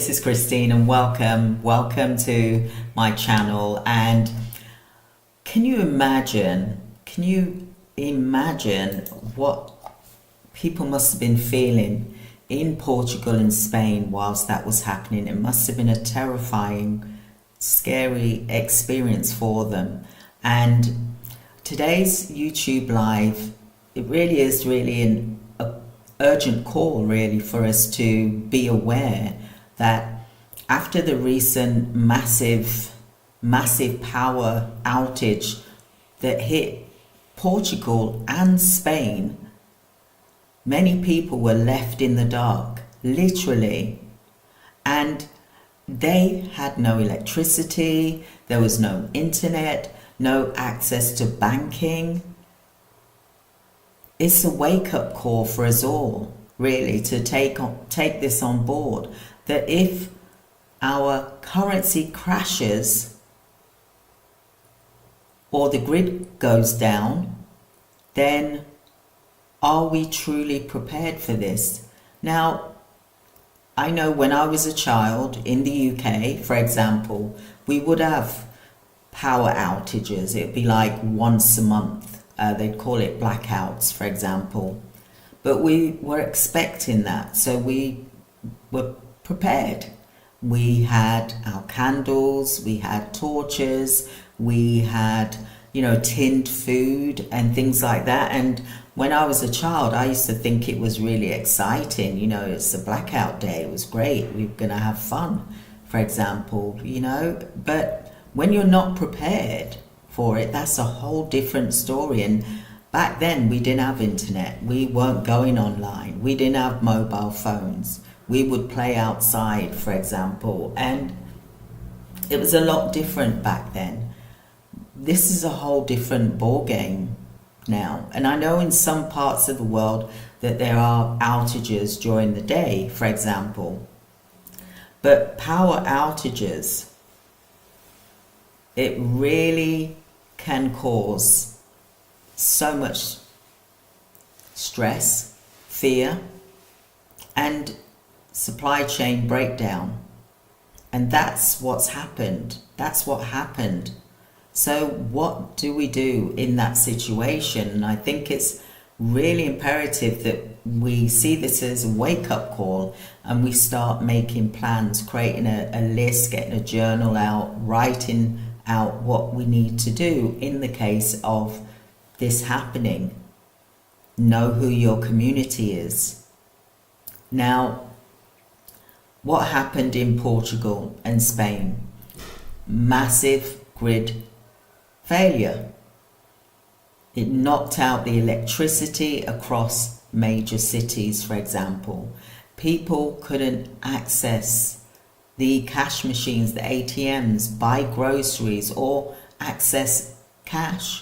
This is Christine and welcome to my channel. And can you imagine what people must have been feeling in Portugal and Spain whilst that was happening? It must have been a terrifying, scary experience for them. And today's YouTube live, it really is an urgent call really for us to be aware that after the recent massive power outage that hit Portugal and Spain, many people were left in the dark, literally, and they had no electricity, there was no internet, no access to banking. It's a wake-up call for us all, really, to take this on board, that if our currency crashes or the grid goes down, then are we truly prepared for this? Now, I know when I was a child in the UK, for example, we would have power outages. It'd be like once a month. They'd call it blackouts, for example. But we were expecting that, so we were prepared. We had our candles, we had torches, we had, tinned food and things like that. And when I was a child, I used to think it was really exciting. It's a blackout day. It was great. We were going to have fun, for example, But when you're not prepared for it, that's a whole different story. And back then we didn't have internet, we weren't going online, we didn't have mobile phones, we would play outside, for example, and it was a lot different back then. This is a whole different ball game now, and I know in some parts of the world that there are outages during the day, for example, but power outages, it really can cause so much stress, fear, and supply chain breakdown. And that's what's happened. That's what happened. So what do we do in that situation? And I think it's really imperative that we see this as a wake-up call and we start making plans, creating a list, getting a journal out, writing out what we need to do in the case of this happening. Know who your community is. Now, what happened in Portugal and Spain? Massive grid failure. It knocked out the electricity across major cities, for example. People couldn't access the cash machines, the ATMs, buy groceries or access cash.